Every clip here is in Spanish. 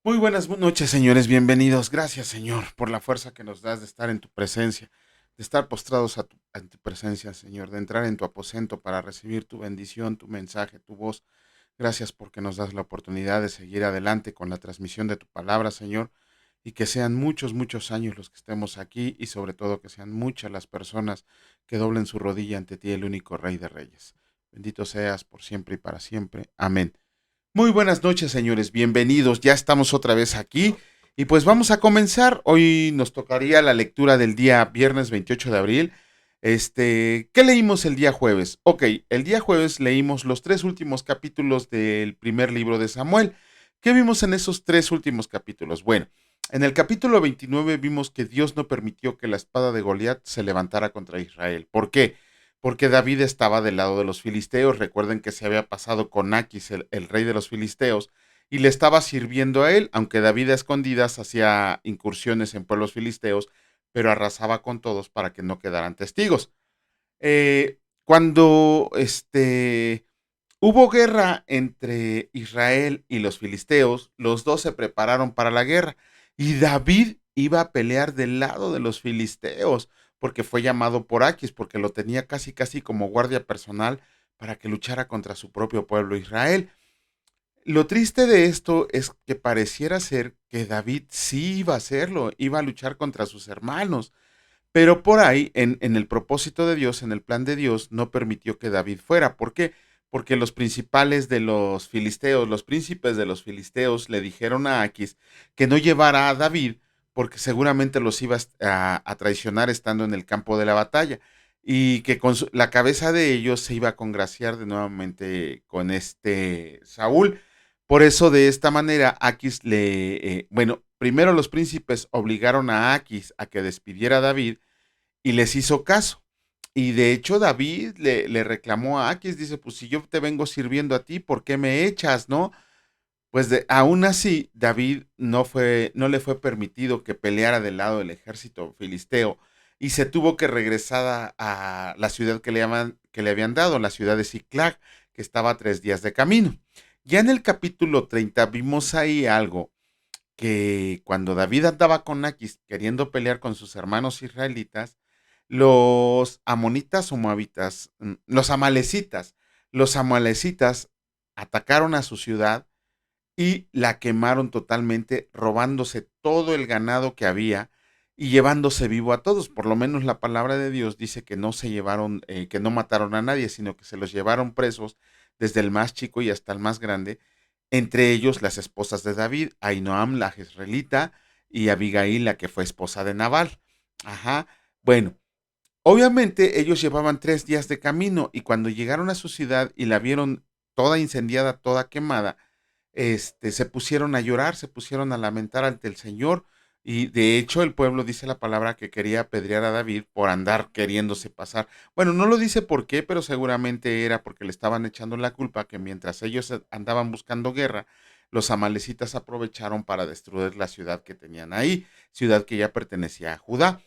Muy buenas noches, señores, bienvenidos. Gracias, Señor, por la fuerza que nos das de estar en tu presencia, de estar postrados en tu presencia, Señor, de entrar en tu aposento para recibir tu bendición, tu mensaje, tu voz. Gracias porque nos das la oportunidad de seguir adelante con la transmisión de tu palabra, Señor, y que sean muchos, muchos años los que estemos aquí y sobre todo que sean muchas las personas que doblen su rodilla ante ti, el único Rey de Reyes. Bendito seas por siempre y para siempre. Amén. Muy buenas noches, señores. Bienvenidos. Ya estamos otra vez aquí. Y pues vamos a comenzar. Hoy nos tocaría la lectura del día viernes 28 de abril. ¿Qué leímos el día jueves? Ok, el día jueves leímos los tres últimos capítulos del primer libro de Samuel. ¿Qué vimos en esos tres últimos capítulos? Bueno, en el capítulo 29 vimos que Dios no permitió que la espada de Goliat se levantara contra Israel. ¿Por qué? Porque David estaba del lado de los filisteos. Recuerden que se había pasado con Aquis, el rey de los filisteos, y le estaba sirviendo a él, aunque David a escondidas hacía incursiones en pueblos filisteos, pero arrasaba con todos para que no quedaran testigos. Cuando hubo guerra entre Israel y los filisteos, los dos se prepararon para la guerra y David iba a pelear del lado de los filisteos porque fue llamado por Aquis, porque lo tenía casi casi como guardia personal para que luchara contra su propio pueblo Israel. Lo triste de esto es que pareciera ser que David sí iba a hacerlo, iba a luchar contra sus hermanos, pero por ahí, en el propósito de Dios, en el plan de Dios, no permitió que David fuera. ¿Por qué? Porque los principales de los filisteos, los príncipes de los filisteos, le dijeron a Aquis que no llevara a David porque seguramente los iba a traicionar estando en el campo de la batalla y que con la cabeza de ellos se iba a congraciar de nuevamente con este Saúl. Por eso de esta manera Aquis bueno, primero los príncipes obligaron a Aquis a que despidiera a David y les hizo caso. Y de hecho David le reclamó a Aquis, dice, pues si yo te vengo sirviendo a ti, ¿por qué me echas, no? Pues aún así, David no le fue permitido que peleara del lado del ejército filisteo y se tuvo que regresar a la ciudad que le habían dado, la ciudad de Ciclag, que estaba a 3 días de camino. Ya en el capítulo 30 vimos ahí algo que cuando David andaba con Aquis queriendo pelear con sus hermanos israelitas, los amonitas o moabitas, los amalecitas atacaron a su ciudad y la quemaron totalmente, robándose todo el ganado que había y llevándose vivo a todos. Por lo menos la palabra de Dios dice que no se llevaron, que no mataron a nadie, sino que se los llevaron presos desde el más chico y hasta el más grande, entre ellos las esposas de David, Ainoam la jezreelita y Abigail la que fue esposa de Nabal. Ajá. Bueno, obviamente ellos llevaban 3 días de camino y cuando llegaron a su ciudad y la vieron toda incendiada, toda quemada, se pusieron a llorar, se pusieron a lamentar ante el Señor y de hecho el pueblo dice la palabra que quería apedrear a David por andar queriéndose pasar. Bueno, no lo dice por qué, pero seguramente era porque le estaban echando la culpa que mientras ellos andaban buscando guerra, los amalecitas aprovecharon para destruir la ciudad que tenían ahí, ciudad que ya pertenecía a Judá.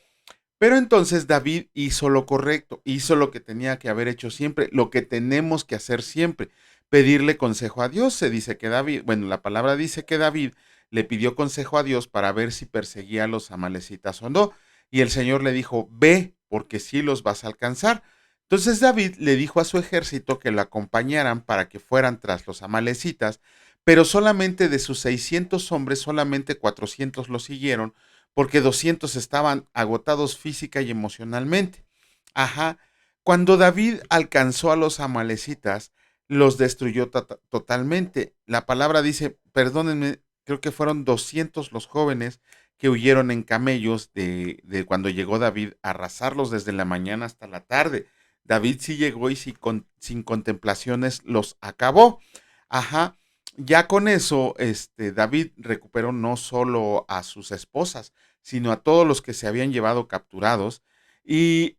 Pero entonces David hizo lo correcto, hizo lo que tenía que haber hecho siempre, lo que tenemos que hacer siempre, pedirle consejo a Dios. Se dice que David, bueno, la palabra dice que David le pidió consejo a Dios para ver si perseguía a los amalecitas o no. Y el Señor le dijo, ve, porque sí los vas a alcanzar. Entonces David le dijo a su ejército que lo acompañaran para que fueran tras los amalecitas, pero solamente de sus 600 hombres, solamente 400 lo siguieron porque 200 estaban agotados física y emocionalmente. Ajá. Cuando David alcanzó a los amalecitas, los destruyó totalmente. La palabra dice, perdónenme, creo que fueron 200 los jóvenes que huyeron en camellos de cuando llegó David a arrasarlos desde la mañana hasta la tarde. David sí llegó y sin contemplaciones los acabó. Ajá. Ya con eso, David recuperó no solo a sus esposas, sino a todos los que se habían llevado capturados. Y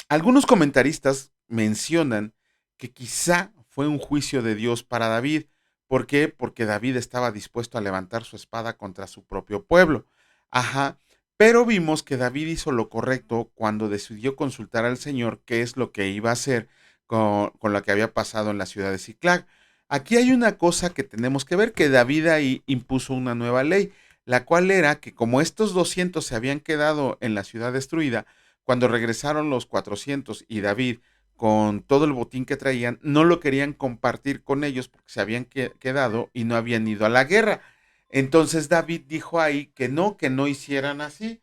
algunos comentaristas mencionan que quizá fue un juicio de Dios para David. ¿Por qué? Porque David estaba dispuesto a levantar su espada contra su propio pueblo. Ajá. Pero vimos que David hizo lo correcto cuando decidió consultar al Señor qué es lo que iba a hacer con lo que había pasado en la ciudad de Ciclag. Aquí hay una cosa que tenemos que ver, que David ahí impuso una nueva ley, la cual era que como estos 200 se habían quedado en la ciudad destruida, cuando regresaron los 400 y David con todo el botín que traían, no lo querían compartir con ellos porque se habían quedado y no habían ido a la guerra. Entonces David dijo ahí que no hicieran así,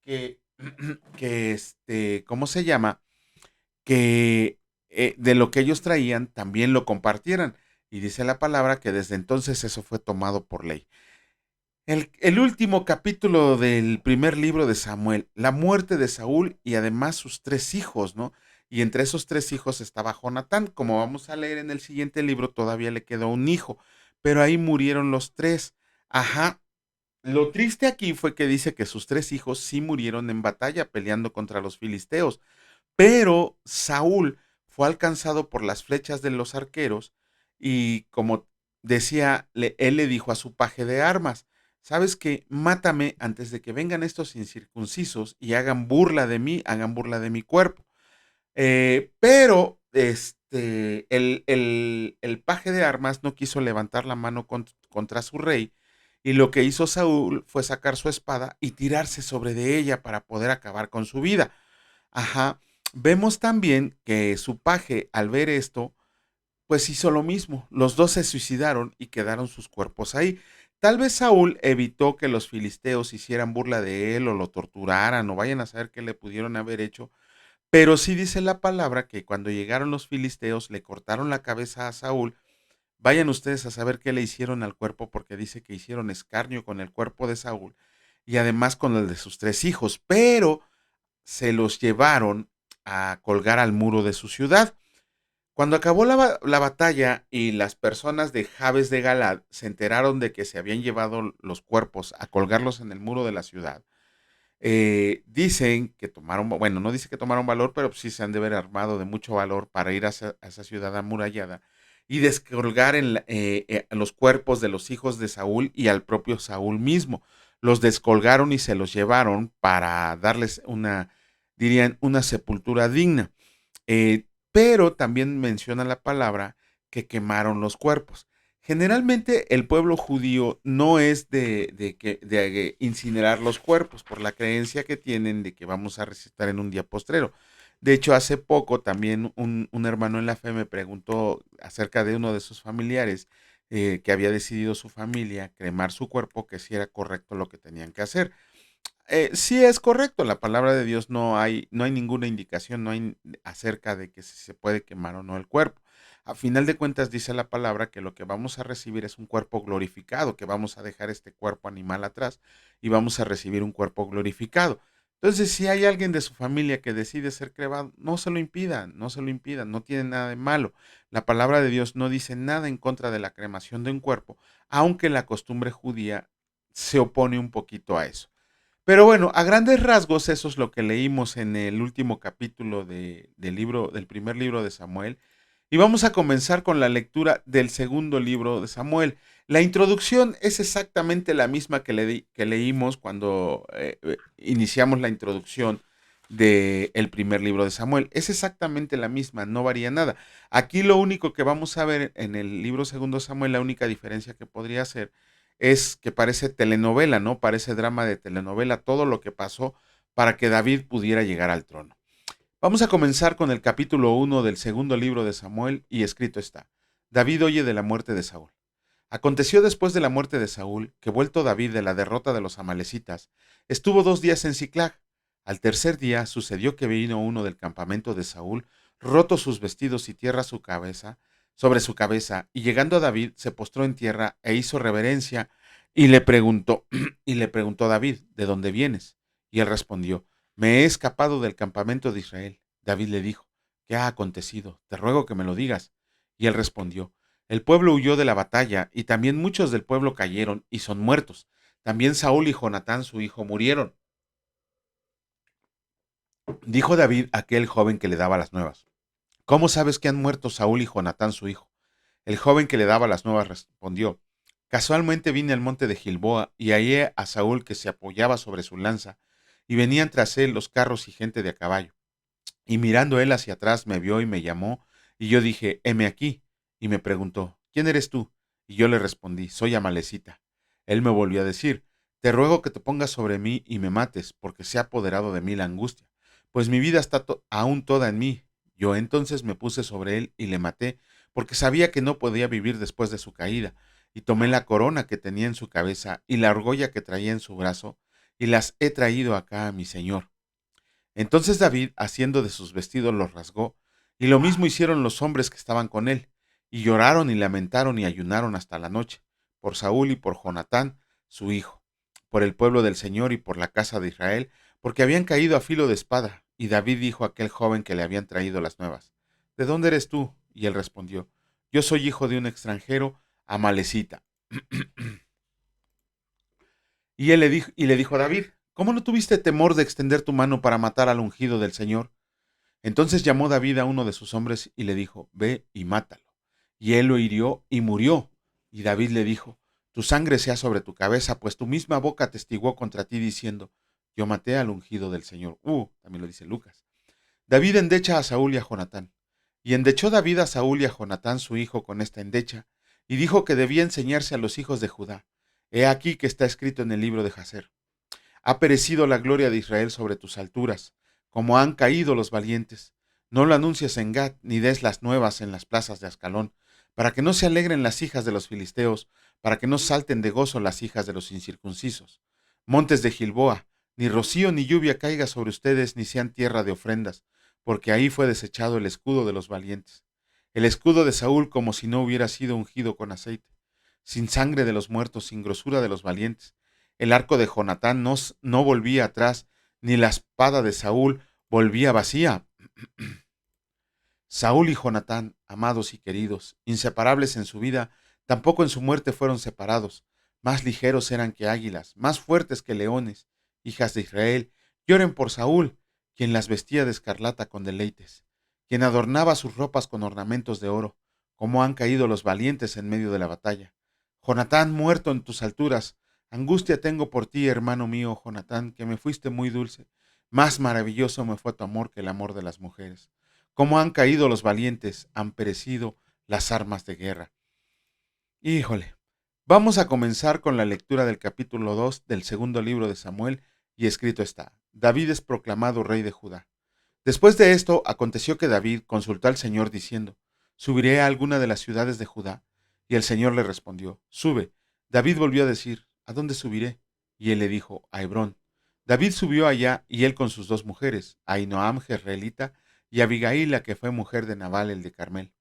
que, ¿cómo se llama? Que de lo que ellos traían también lo compartieran. Y dice la palabra que desde entonces eso fue tomado por ley. El último capítulo del primer libro de Samuel, la muerte de Saúl y además sus 3 hijos, ¿no? Y entre esos 3 hijos estaba Jonatán. Como vamos a leer en el siguiente libro, todavía le quedó un hijo, pero ahí murieron los 3. Ajá. Lo triste aquí fue que dice que sus 3 hijos sí murieron en batalla peleando contra los filisteos, pero Saúl fue alcanzado por las flechas de los arqueros y como decía, él le dijo a su paje de armas, ¿sabes qué? Mátame antes de que vengan estos incircuncisos y hagan burla de mí, hagan burla de mi cuerpo. Pero el paje de armas no quiso levantar la mano contra su rey y lo que hizo Saúl fue sacar su espada y tirarse sobre de ella para poder acabar con su vida. Ajá. Vemos también que su paje, al ver esto, pues hizo lo mismo. Los dos se suicidaron y quedaron sus cuerpos ahí. Tal vez Saúl evitó que los filisteos hicieran burla de él o lo torturaran o vayan a saber qué le pudieron haber hecho, pero sí dice la palabra que cuando llegaron los filisteos le cortaron la cabeza a Saúl. Vayan ustedes a saber qué le hicieron al cuerpo porque dice que hicieron escarnio con el cuerpo de Saúl y además con el de sus 3 hijos, pero se los llevaron a colgar al muro de su ciudad. Cuando acabó la batalla y las personas de Jabes de Galad se enteraron de que se habían llevado los cuerpos a colgarlos en el muro de la ciudad, dicen que tomaron, bueno, no dice que tomaron valor, pero sí se han de haber armado de mucho valor para ir a esa ciudad amurallada y descolgar los cuerpos de los hijos de Saúl y al propio Saúl mismo. Los descolgaron y se los llevaron para darles dirían, una sepultura digna. Pero también menciona la palabra que quemaron los cuerpos. Generalmente el pueblo judío no es de incinerar los cuerpos por la creencia que tienen de que vamos a resucitar en un día postrero. De hecho, hace poco también un hermano en la fe me preguntó acerca de uno de sus familiares que había decidido su familia cremar su cuerpo, que si era correcto lo que tenían que hacer. Sí es correcto, la palabra de Dios no hay ninguna indicación, no hay acerca de que si se puede quemar o no el cuerpo. A final de cuentas dice la palabra que lo que vamos a recibir es un cuerpo glorificado, que vamos a dejar este cuerpo animal atrás y vamos a recibir un cuerpo glorificado. Entonces, si hay alguien de su familia que decide ser cremado, no se lo impidan, no se lo impidan, no tiene nada de malo. La palabra de Dios no dice nada en contra de la cremación de un cuerpo, aunque la costumbre judía se opone un poquito a eso. Pero bueno, a grandes rasgos eso es lo que leímos en el último capítulo del primer libro de Samuel. Y vamos a comenzar con la lectura del segundo libro de Samuel. La introducción es exactamente la misma que leímos cuando iniciamos la introducción del primer libro de Samuel. Es exactamente la misma, no varía nada. Aquí lo único que vamos a ver en el libro segundo de Samuel, la única diferencia que podría ser es que parece telenovela, ¿no? Parece drama de telenovela, todo lo que pasó para que David pudiera llegar al trono. Vamos a comenzar con el capítulo 1 del segundo libro de Samuel y escrito está: David oye de la muerte de Saúl. Aconteció después de la muerte de Saúl que, vuelto David de la derrota de los amalecitas, estuvo 2 días en Siclag. Al tercer día sucedió que vino uno del campamento de Saúl, roto sus vestidos y tierra sobre su cabeza, y llegando a David se postró en tierra e hizo reverencia y le preguntó, y le preguntó David, ¿de dónde vienes? Y él respondió, me he escapado del campamento de Israel. David le dijo, ¿qué ha acontecido? Te ruego que me lo digas. Y él respondió, el pueblo huyó de la batalla, y también muchos del pueblo cayeron y son muertos. También Saúl y Jonatán su hijo murieron. Dijo David a aquel joven que le daba las nuevas, ¿cómo sabes que han muerto Saúl y Jonatán su hijo? El joven que le daba las nuevas respondió, casualmente vine al monte de Gilboa y hallé a Saúl que se apoyaba sobre su lanza, y venían tras él los carros y gente de a caballo. Y mirando él hacia atrás me vio y me llamó, y yo dije, heme aquí. Y me preguntó, ¿quién eres tú? Y yo le respondí, soy Amalecita. Él me volvió a decir, te ruego que te pongas sobre mí y me mates, porque se ha apoderado de mí la angustia, pues mi vida está aún toda en mí. Yo entonces me puse sobre él y le maté, porque sabía que no podía vivir después de su caída, y tomé la corona que tenía en su cabeza y la argolla que traía en su brazo, y las he traído acá a mi señor. Entonces David, haciendo de sus vestidos, los rasgó, y lo mismo hicieron los hombres que estaban con él, y lloraron y lamentaron y ayunaron hasta la noche, por Saúl y por Jonatán, su hijo, por el pueblo del Señor y por la casa de Israel, porque habían caído a filo de espada. Y David dijo a aquel joven que le habían traído las nuevas, ¿de dónde eres tú? Y él respondió, yo soy hijo de un extranjero, Amalecita. Y le dijo a David, ¿cómo no tuviste temor de extender tu mano para matar al ungido del Señor? Entonces llamó David a uno de sus hombres y le dijo, ve y mátalo. Y él lo hirió y murió. Y David le dijo, tu sangre sea sobre tu cabeza, pues tu misma boca testiguó contra ti diciendo, yo maté al ungido del Señor. También lo dice Lucas. David endecha a Saúl y a Jonatán. Y endechó David a Saúl y a Jonatán su hijo con esta endecha, y dijo que debía enseñarse a los hijos de Judá. He aquí que está escrito en el libro de Jaser. Ha perecido la gloria de Israel sobre tus alturas, como han caído los valientes. No lo anuncies en Gad, ni des las nuevas en las plazas de Ascalón, para que no se alegren las hijas de los filisteos, para que no salten de gozo las hijas de los incircuncisos. Montes de Gilboa, ni rocío ni lluvia caiga sobre ustedes, ni sean tierra de ofrendas, porque ahí fue desechado el escudo de los valientes. El escudo de Saúl como si no hubiera sido ungido con aceite, sin sangre de los muertos, sin grosura de los valientes. El arco de Jonatán no volvía atrás, ni la espada de Saúl volvía vacía. Saúl y Jonatán, amados y queridos, inseparables en su vida, tampoco en su muerte fueron separados. Más ligeros eran que águilas, más fuertes que leones. Hijas de Israel, lloren por Saúl, quien las vestía de escarlata con deleites, quien adornaba sus ropas con ornamentos de oro, como han caído los valientes en medio de la batalla. Jonatán, muerto en tus alturas, angustia tengo por ti, hermano mío, Jonatán, que me fuiste muy dulce. Más maravilloso me fue tu amor que el amor de las mujeres. Cómo han caído los valientes, han perecido las armas de guerra. Híjole, vamos a comenzar con la lectura del capítulo 2 del segundo libro de Samuel, y escrito está, David es proclamado rey de Judá. Después de esto, aconteció que David consultó al Señor diciendo, ¿subiré a alguna de las ciudades de Judá? Y el Señor le respondió, sube. David volvió a decir, ¿a dónde subiré? Y él le dijo, a Hebrón. David subió allá, y él con sus dos mujeres, Ahinoam jezreelita, y Abigail, la que fue mujer de Nabal el de Carmel.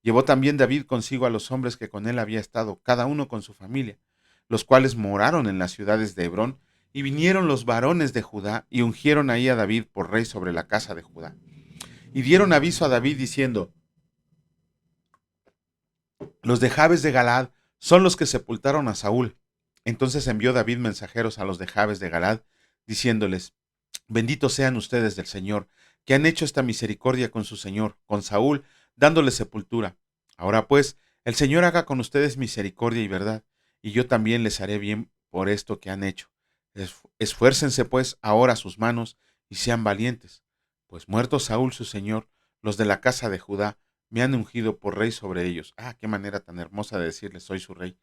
Llevó también David consigo a los hombres que con él había estado, cada uno con su familia, los cuales moraron en las ciudades de Hebrón, y vinieron los varones de Judá, y ungieron ahí a David por rey sobre la casa de Judá. Y dieron aviso a David diciendo, los de Jabes de Galad son los que sepultaron a Saúl. Entonces envió David mensajeros a los de Jabes de Galad, diciéndoles, benditos sean ustedes del Señor, que han hecho esta misericordia con su Señor, con Saúl, dándole sepultura. Ahora pues, el Señor haga con ustedes misericordia y verdad, y yo también les haré bien por esto que han hecho. Esfuércense pues ahora sus manos y sean valientes, pues muerto Saúl su Señor, los de la casa de Judá me han ungido por rey sobre ellos. Qué manera tan hermosa de decirles, soy su rey.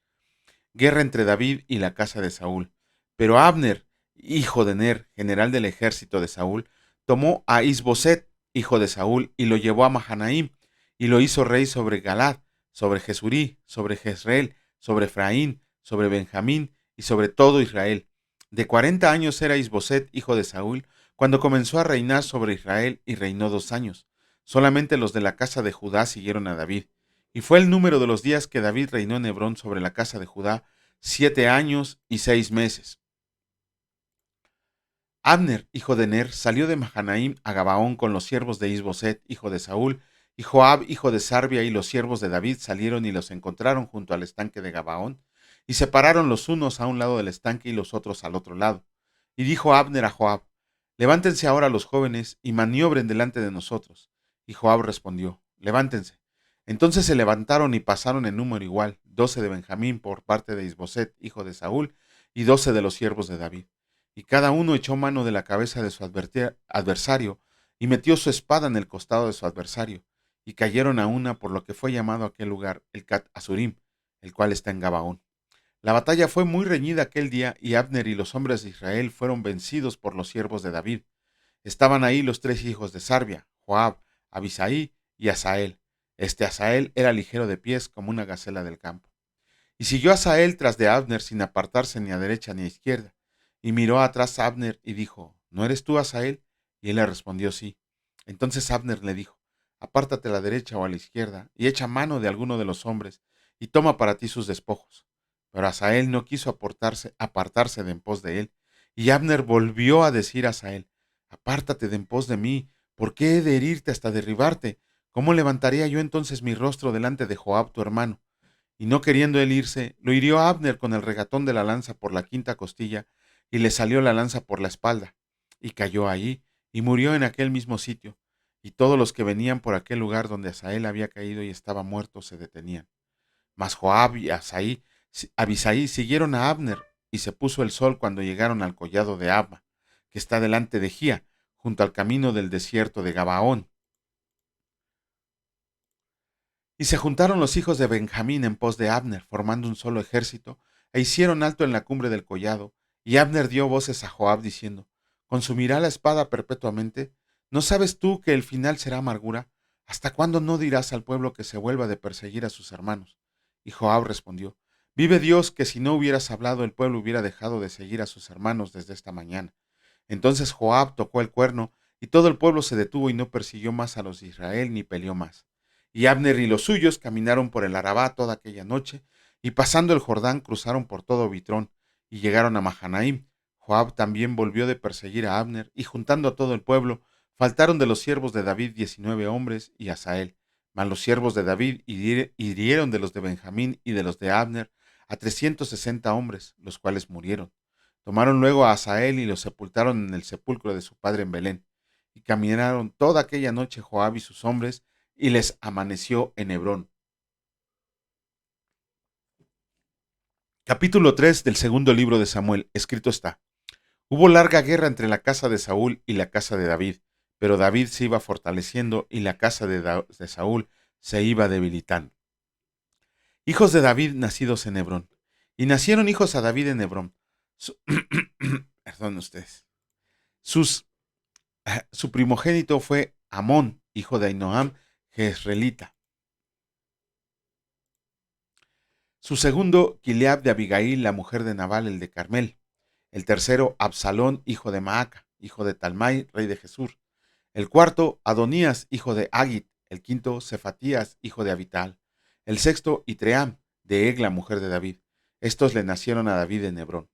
Guerra entre David y la casa de Saúl. Pero Abner, hijo de Ner, general del ejército de Saúl, tomó a Isboset, hijo de Saúl, y lo llevó a Mahanaim, y lo hizo rey sobre Galad, sobre Jesurí, sobre Jezreel, sobre Efraín, sobre Benjamín y sobre todo Israel. De 40 años era Isboset, hijo de Saúl, cuando comenzó a reinar sobre Israel, y reinó 2 años. Solamente los de la casa de Judá siguieron a David. Y fue el número de los días que David reinó en Hebrón sobre la casa de Judá, 7 años y 6 meses. Abner, hijo de Ner, salió de Mahanaim a Gabaón con los siervos de Isboset, hijo de Saúl, y Joab, hijo de Sarbia, y los siervos de David salieron y los encontraron junto al estanque de Gabaón, y separaron los unos a un lado del estanque y los otros al otro lado. Y dijo Abner a Joab, levántense ahora los jóvenes y maniobren delante de nosotros. Y Joab respondió, levántense. Entonces se levantaron y pasaron en número igual, 12 de Benjamín por parte de Isboset, hijo de Saúl, y 12 de los siervos de David. Y cada uno echó mano de la cabeza de su adversario, y metió su espada en el costado de su adversario. y cayeron a una, por lo que fue llamado aquel lugar el Cat Azurim, el cual está en Gabaón. La batalla fue muy reñida aquel día, y Abner y los hombres de Israel fueron vencidos por los siervos de David. Estaban ahí los tres hijos de Sarbia, Joab, Abisaí y Asael. Este Asael era ligero de pies como una gacela del campo. Y siguió Asael tras de Abner sin apartarse ni a derecha ni a izquierda. Y miró atrás a Abner y dijo, ¿no eres tú Asael? Y él le respondió, sí. Entonces Abner le dijo, apártate a la derecha o a la izquierda, y echa mano de alguno de los hombres, y toma para ti sus despojos. Pero Asael no quiso apartarse de en pos de él. Y Abner volvió a decir a Asael, apártate de en pos de mí, ¿por qué he de herirte hasta derribarte? ¿Cómo levantaría yo entonces mi rostro delante de Joab tu hermano? Y no queriendo él irse, lo hirió a Abner con el regatón de la lanza por la quinta costilla, y le salió la lanza por la espalda, y cayó allí, y murió en aquel mismo sitio. Y todos los que venían por aquel lugar donde Asael había caído y estaba muerto se detenían. Mas Joab y Abisaí siguieron a Abner, y se puso el sol cuando llegaron al collado de Abba, que está delante de Gía, junto al camino del desierto de Gabaón. Y se juntaron los hijos de Benjamín en pos de Abner, formando un solo ejército, e hicieron alto en la cumbre del collado. Y Abner dio voces a Joab diciendo, ¿consumirá la espada perpetuamente? ¿No sabes tú que el final será amargura? ¿Hasta cuándo no dirás al pueblo que se vuelva de perseguir a sus hermanos? Y Joab respondió, vive Dios que si no hubieras hablado el pueblo hubiera dejado de seguir a sus hermanos desde esta mañana. Entonces Joab tocó el cuerno, y todo el pueblo se detuvo y no persiguió más a los de Israel ni peleó más. Y Abner y los suyos caminaron por el Arabá toda aquella noche, y pasando el Jordán cruzaron por todo Bitrón, y llegaron a Mahanaim. Joab también volvió de perseguir a Abner, y juntando a todo el pueblo, faltaron de los siervos de David 19 hombres y Asael. Mas los siervos de David hirieron de los de Benjamín y de los de Abner a 360 hombres, los cuales murieron. Tomaron luego a Asael y lo sepultaron en el sepulcro de su padre en Belén. Y caminaron toda aquella noche Joab y sus hombres, y les amaneció en Hebrón. Capítulo 3 del segundo libro de Samuel. Escrito está. Hubo larga guerra entre la casa de Saúl y la casa de David, pero David se iba fortaleciendo y la casa de Saúl se iba debilitando. Hijos de David nacidos en Hebrón. Y nacieron hijos a David en Hebrón. Su, perdón ustedes. Su primogénito fue Amón, hijo de Ahinoam, jezreelita. Su segundo, Gilead de Abigail, la mujer de Nabal, el de Carmel. El tercero, Absalón, hijo de Maaca, hijo de Talmai, rey de Jesur. El cuarto, Adonías, hijo de Agit. El quinto, Cefatías, hijo de Abital. El sexto, Itream, de Egla, mujer de David. Estos le nacieron a David en Hebrón.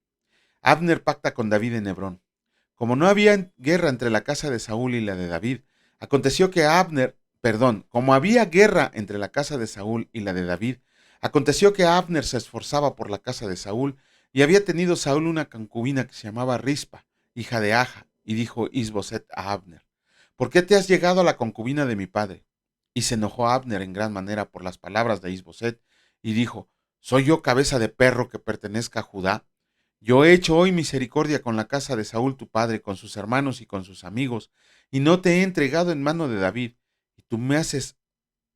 Abner pacta con David en Hebrón. Como no había guerra entre la casa de Saúl y la de David, como había guerra entre la casa de Saúl y la de David, aconteció que Abner se esforzaba por la casa de Saúl, y había tenido Saúl una concubina que se llamaba Rispa, hija de Aja, y dijo Isboset a Abner, ¿por qué te has llegado a la concubina de mi padre? Y se enojó Abner en gran manera por las palabras de Isboset, y dijo, ¿soy yo cabeza de perro que pertenezca a Judá? Yo he hecho hoy misericordia con la casa de Saúl tu padre, con sus hermanos y con sus amigos, y no te he entregado en mano de David, y tú me haces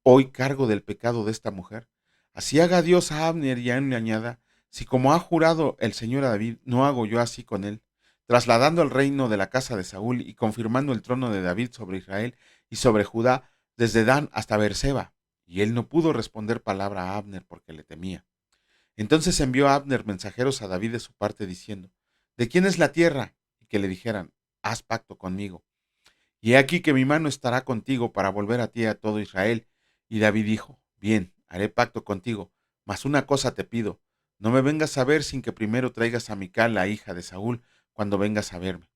hoy cargo del pecado de esta mujer. Así haga Dios a Abner y a él le añada, si como ha jurado el Señor a David, no hago yo así con él, trasladando el reino de la casa de Saúl y confirmando el trono de David sobre Israel y sobre Judá, desde Dan hasta Beerseba. Y él no pudo responder palabra a Abner porque le temía. Entonces envió Abner mensajeros a David de su parte diciendo, ¿de quién es la tierra? Y que le dijeran, haz pacto conmigo. Y he aquí que mi mano estará contigo para volver a ti a todo Israel. Y David dijo, bien, haré pacto contigo, mas una cosa te pido, no me vengas a ver sin que primero traigas a Mical, la hija de Saúl, cuando vengas a verme.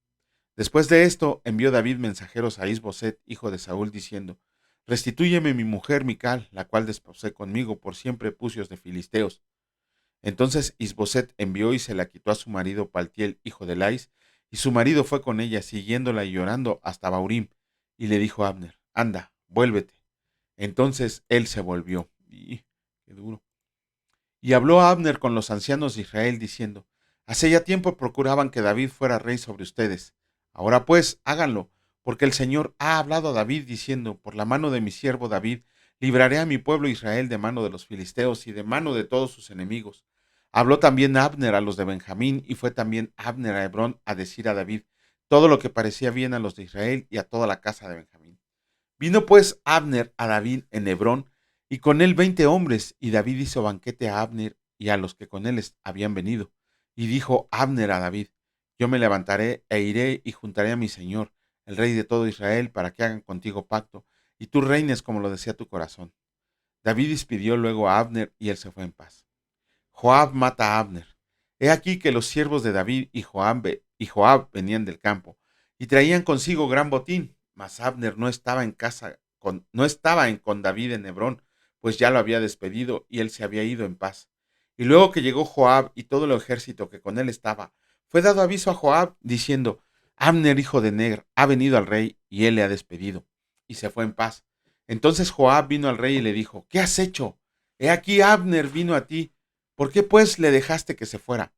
Después de esto envió David mensajeros a Isboset, hijo de Saúl, diciendo, restitúyeme mi mujer Mical, la cual desposé conmigo por siempre pucios de filisteos. Entonces Isboset envió y se la quitó a su marido Paltiel, hijo de Lais, y su marido fue con ella, siguiéndola y llorando hasta Baurim. Y le dijo a Abner, anda, vuélvete. Entonces él se volvió. Qué duro. Y habló Abner con los ancianos de Israel, diciendo, hace ya tiempo procuraban que David fuera rey sobre ustedes. Ahora pues, háganlo, porque el Señor ha hablado a David diciendo, por la mano de mi siervo David, libraré a mi pueblo Israel de mano de los filisteos y de mano de todos sus enemigos. Habló también Abner a los de Benjamín, y fue también Abner a Hebrón a decir a David todo lo que parecía bien a los de Israel y a toda la casa de Benjamín. Vino pues Abner a David en Hebrón, y con él 20 hombres, y David hizo banquete a Abner y a los que con él habían venido. Y dijo Abner a David, yo me levantaré e iré y juntaré a mi señor, el rey de todo Israel, para que hagan contigo pacto, y tú reines como lo desea tu corazón. David despidió luego a Abner, y él se fue en paz. Joab mata a Abner. He aquí que los siervos de David y Joab venían del campo, y traían consigo gran botín, mas Abner no estaba con David en Hebrón, pues ya lo había despedido y él se había ido en paz. Y luego que llegó Joab y todo el ejército que con él estaba, fue dado aviso a Joab, diciendo, Abner, hijo de Ner, ha venido al rey, y él le ha despedido, y se fue en paz. Entonces Joab vino al rey y le dijo, ¿qué has hecho? He aquí Abner vino a ti. ¿Por qué pues le dejaste que se fuera?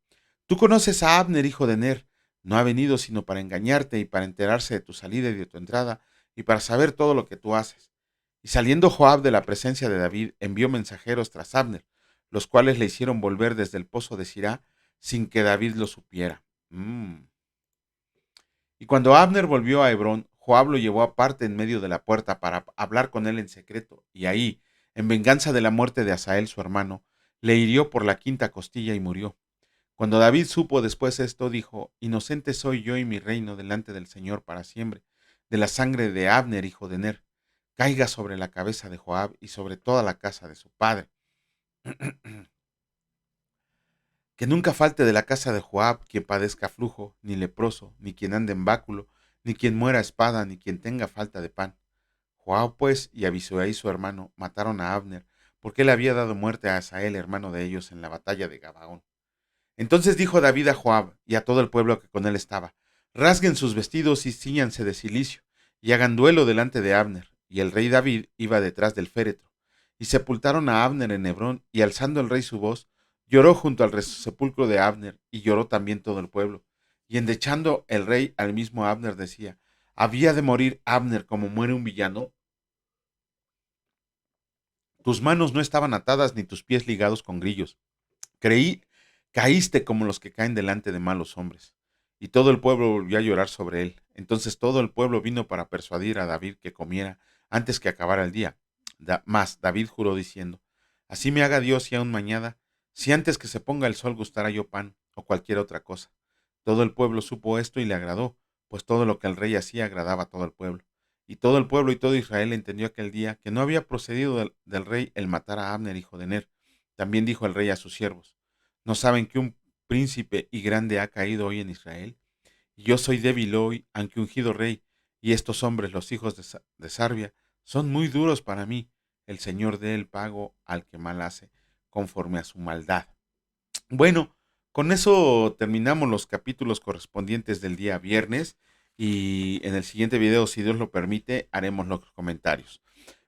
Tú conoces a Abner, hijo de Ner. No ha venido sino para engañarte y para enterarse de tu salida y de tu entrada y para saber todo lo que tú haces. Y saliendo Joab de la presencia de David, envió mensajeros tras Abner, los cuales le hicieron volver desde el pozo de Sirá sin que David lo supiera. Y cuando Abner volvió a Hebrón, Joab lo llevó aparte en medio de la puerta para hablar con él en secreto, y ahí, en venganza de la muerte de Asael su hermano, le hirió por la quinta costilla y murió. Cuando David supo después esto, dijo, inocente soy yo y mi reino delante del Señor para siempre, de la sangre de Abner, hijo de Ner, caiga sobre la cabeza de Joab y sobre toda la casa de su padre. Que nunca falte de la casa de Joab quien padezca flujo, ni leproso, ni quien ande en báculo, ni quien muera a espada, ni quien tenga falta de pan. Joab pues y Abisai su hermano mataron a Abner, porque él había dado muerte a Asael, hermano de ellos, en la batalla de Gabaón. Entonces dijo David a Joab y a todo el pueblo que con él estaba, rasguen sus vestidos y ciñanse de cilicio, y hagan duelo delante de Abner. Y el rey David iba detrás del féretro. Y sepultaron a Abner en Hebrón, y alzando el rey su voz, lloró junto al sepulcro de Abner, y lloró también todo el pueblo. Y endechando el rey al mismo Abner decía, ¿había de morir Abner como muere un villano? Tus manos no estaban atadas ni tus pies ligados con grillos. Creí, caíste como los que caen delante de malos hombres. Y todo el pueblo volvió a llorar sobre él. Entonces todo el pueblo vino para persuadir a David que comiera antes que acabara el día. Mas David juró diciendo, así me haga Dios y aún mañana, si antes que se ponga el sol gustara yo pan o cualquier otra cosa. Todo el pueblo supo esto y le agradó, pues todo lo que el rey hacía agradaba a todo el pueblo. Y todo el pueblo y todo Israel entendió aquel día que no había procedido del rey el matar a Abner, hijo de Ner. También dijo el rey a sus siervos, ¿no saben que un príncipe y grande ha caído hoy en Israel? Y yo soy débil hoy, aunque ungido rey, y estos hombres, los hijos de Sarbia, son muy duros para mí. El Señor dé el pago al que mal hace, conforme a su maldad. Bueno, con eso terminamos los capítulos correspondientes del día viernes, y en el siguiente video, si Dios lo permite, haremos los comentarios.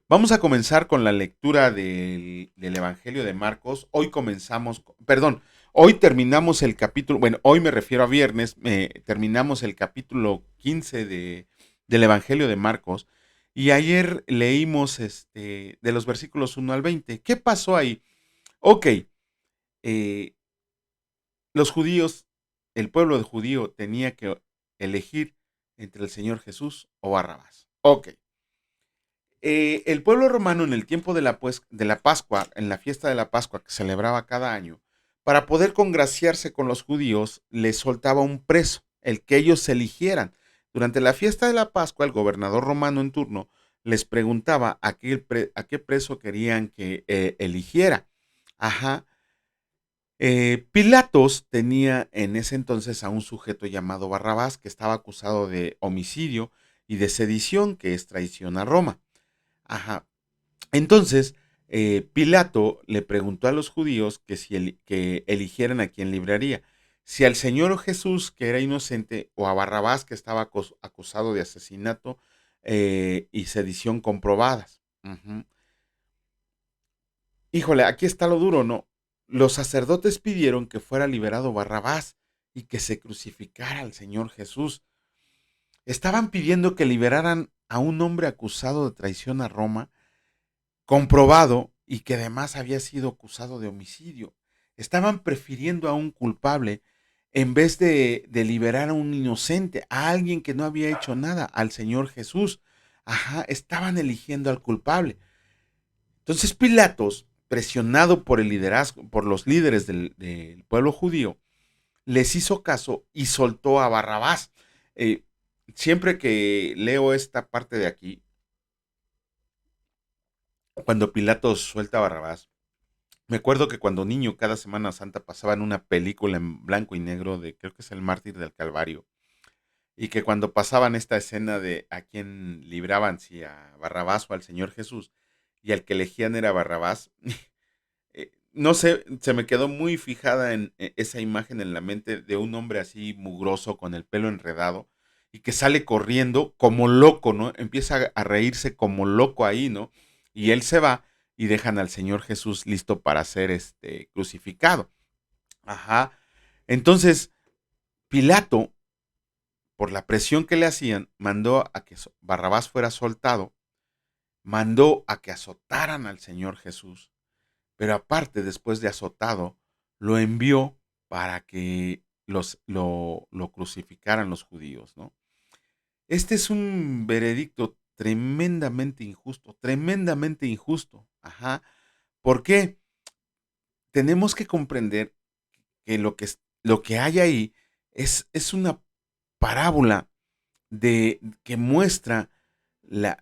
Vamos a comenzar con la lectura del Evangelio de Marcos. Hoy terminamos el capítulo, bueno, hoy me refiero a viernes, terminamos el capítulo 15 del Evangelio de Marcos, y ayer leímos de los versículos 1 al 20. ¿Qué pasó ahí? Ok, eh, los judíos, el pueblo de judío tenía que elegir entre el Señor Jesús o Barrabás. Ok. El pueblo romano en el tiempo de la Pascua, en la fiesta de la Pascua que celebraba cada año, para poder congraciarse con los judíos, les soltaba un preso, el que ellos eligieran. Durante la fiesta de la Pascua, el gobernador romano en turno les preguntaba a qué preso querían que eligiera. Ajá. Pilatos tenía en ese entonces a un sujeto llamado Barrabás, que estaba acusado de homicidio y de sedición, que es traición a Roma. Ajá. Entonces, Pilato le preguntó a los judíos que eligieran a quién libraría, si al Señor Jesús, que era inocente, o a Barrabás, que estaba acusado de asesinato y sedición comprobadas. Ujú. Híjole, aquí está lo duro, ¿no? Los sacerdotes pidieron que fuera liberado Barrabás y que se crucificara al Señor Jesús. Estaban pidiendo que liberaran a un hombre acusado de traición a Roma, comprobado y que además había sido acusado de homicidio. Estaban prefiriendo a un culpable en vez de liberar a un inocente, a alguien que no había hecho nada, al Señor Jesús. Ajá, estaban eligiendo al culpable. Entonces Pilatos, presionado por el liderazgo, por los líderes del pueblo judío, les hizo caso y soltó a Barrabás. Eh, Siempre que leo esta parte de aquí, cuando Pilatos suelta a Barrabás, me acuerdo que cuando niño, cada Semana Santa pasaban una película en blanco y negro de, creo que es El Mártir del Calvario, y que cuando pasaban esta escena de a quién libraban, si a Barrabás o al Señor Jesús, y al que elegían era Barrabás, no sé, se me quedó muy fijada en esa imagen en la mente de un hombre así mugroso con el pelo enredado y que sale corriendo como loco, ¿no? Empieza a reírse como loco ahí, ¿no? Y él se va y dejan al Señor Jesús listo para ser crucificado. Ajá. Entonces, Pilato, por la presión que le hacían, mandó a que Barrabás fuera soltado, mandó a que azotaran al Señor Jesús, pero aparte, después de azotado, lo envió para que lo crucificaran los judíos, ¿no? Este es un veredicto tremendamente injusto. Ajá. ¿Por qué? Tenemos que comprender que lo que hay ahí es una parábola que muestra la,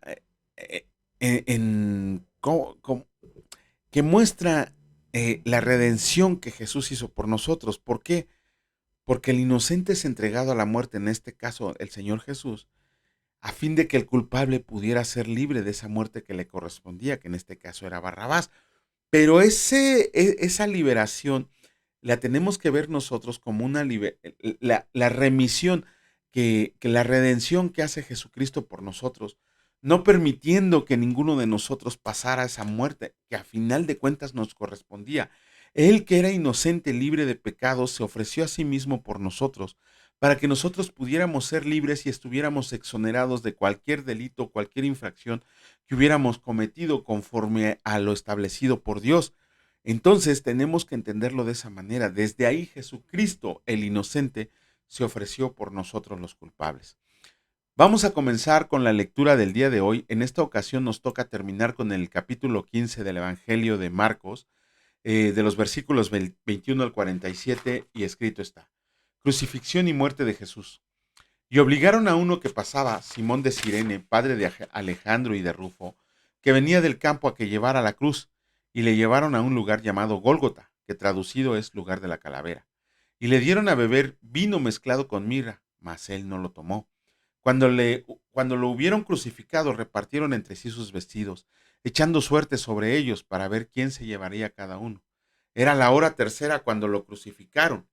que muestra la redención que Jesús hizo por nosotros. ¿Por qué? Porque el inocente es entregado a la muerte, en este caso el Señor Jesús, a fin de que el culpable pudiera ser libre de esa muerte que le correspondía, que en este caso era Barrabás. Pero esa liberación la tenemos que ver nosotros como la remisión, que la redención que hace Jesucristo por nosotros, no permitiendo que ninguno de nosotros pasara esa muerte, que a final de cuentas nos correspondía. Él que era inocente, libre de pecados, se ofreció a sí mismo por nosotros, para que nosotros pudiéramos ser libres y estuviéramos exonerados de cualquier delito, cualquier infracción que hubiéramos cometido conforme a lo establecido por Dios. Entonces tenemos que entenderlo de esa manera. Desde ahí Jesucristo, el inocente, se ofreció por nosotros los culpables. Vamos a comenzar con la lectura del día de hoy. En esta ocasión nos toca terminar con el capítulo 15 del Evangelio de Marcos, de los versículos 21 al 47, y escrito está: Crucifixión y muerte de Jesús. Y obligaron a uno que pasaba, Simón de Cirene, padre de Alejandro y de Rufo, que venía del campo, a que llevara la cruz, y le llevaron a un lugar llamado Gólgota, que traducido es lugar de la calavera. Y le dieron a beber vino mezclado con mirra, mas él no lo tomó. Cuando lo hubieron crucificado, repartieron entre sí sus vestidos, echando suerte sobre ellos para ver quién se llevaría cada uno. Era la hora tercera cuando lo crucificaron,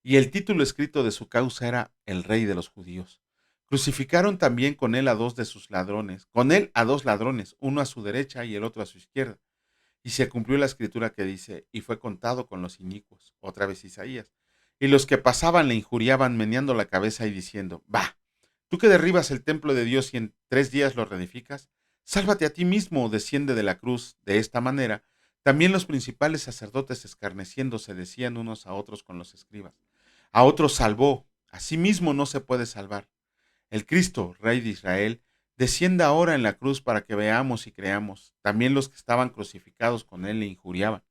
y el título escrito de su causa era El Rey de los Judíos. Crucificaron también con él a dos de sus ladrones, con él a dos ladrones, uno a su derecha y el otro a su izquierda. Y se cumplió la escritura que dice: y fue contado con los inicuos. Otra vez Isaías. Y los que pasaban le injuriaban, meneando la cabeza y diciendo: Bah, tú que derribas el templo de Dios y en 3 días lo reedificas, sálvate a ti mismo, desciende de la cruz. De esta manera, también los principales sacerdotes, escarneciéndose, decían unos a otros con los escribas: a otros salvó, a sí mismo no se puede salvar. El Cristo, Rey de Israel, descienda ahora en la cruz para que veamos y creamos. También los que estaban crucificados con él le injuriaban.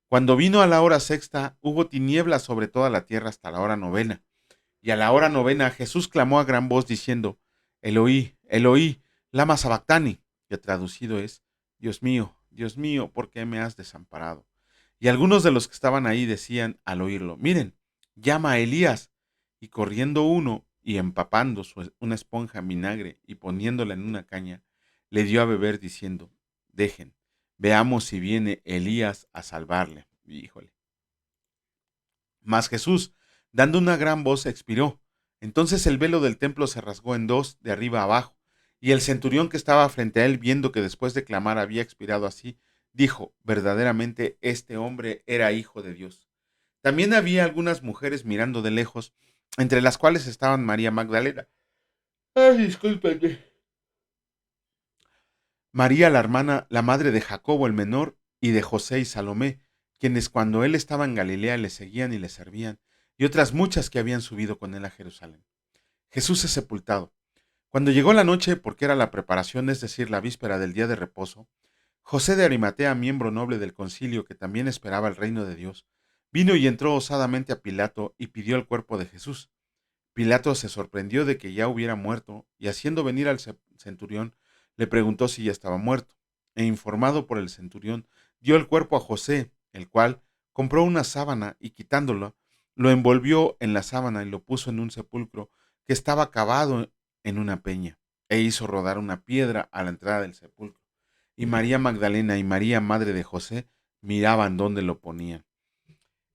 Cuando vino a la hora sexta, hubo tinieblas sobre toda la tierra hasta la hora novena. Y a la hora novena Jesús clamó a gran voz diciendo: Eloí, Eloí, lama sabactani, que traducido es: Dios mío, ¿por qué me has desamparado? Y algunos de los que estaban ahí decían al oírlo: Miren, llama a Elías. Y corriendo uno y empapando una esponja en vinagre y poniéndola en una caña, le dio a beber diciendo: Dejen, veamos si viene Elías a salvarle. Híjole. Mas Jesús, dando una gran voz, expiró. Entonces el velo del templo se rasgó en dos, de arriba a abajo, y el centurión que estaba frente a él, viendo que después de clamar había expirado así, dijo: verdaderamente este hombre era hijo de Dios. También había algunas mujeres mirando de lejos, entre las cuales estaban María Magdalena, Ay, discúlpenme. María, la hermana, la madre de Jacobo el menor, y de José y Salomé, quienes cuando él estaba en Galilea le seguían y le servían, y otras muchas que habían subido con él a Jerusalén. Jesús es sepultado. Cuando llegó la noche, porque era la preparación, es decir, la víspera del día de reposo, José de Arimatea, miembro noble del concilio que también esperaba el reino de Dios, vino y entró osadamente a Pilato y pidió el cuerpo de Jesús. Pilato se sorprendió de que ya hubiera muerto y haciendo venir al centurión, le preguntó si ya estaba muerto. E informado por el centurión, dio el cuerpo a José, el cual compró una sábana y quitándolo, lo envolvió en la sábana y lo puso en un sepulcro que estaba cavado en una peña, e hizo rodar una piedra a la entrada del sepulcro. Y María Magdalena y María, madre de José, miraban dónde lo ponían.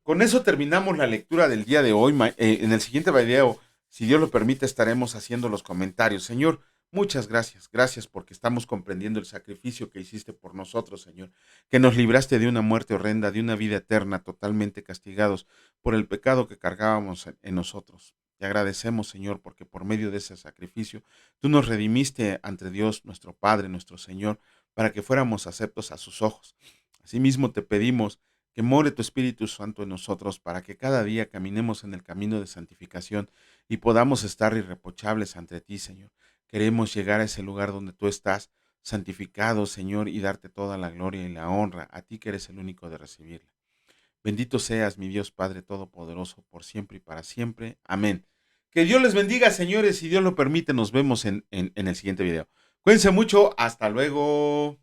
Con eso terminamos la lectura del día de hoy. En el siguiente video, si Dios lo permite, estaremos haciendo los comentarios. Señor, muchas gracias. Gracias porque estamos comprendiendo el sacrificio que hiciste por nosotros, Señor. Que nos libraste de una muerte horrenda, de una vida eterna, totalmente castigados por el pecado que cargábamos en nosotros. Te agradecemos, Señor, porque por medio de ese sacrificio tú nos redimiste ante Dios, nuestro Padre, nuestro Señor, para que fuéramos aceptos a sus ojos. Asimismo, te pedimos que more tu Espíritu Santo en nosotros para que cada día caminemos en el camino de santificación y podamos estar irreprochables ante ti, Señor. Queremos llegar a ese lugar donde tú estás, santificado, Señor, y darte toda la gloria y la honra, a ti que eres el único de recibirla. Bendito seas, mi Dios Padre Todopoderoso, por siempre y para siempre. Amén. Que Dios les bendiga, señores, si Dios lo permite, nos vemos en el siguiente video. Cuídense mucho, hasta luego.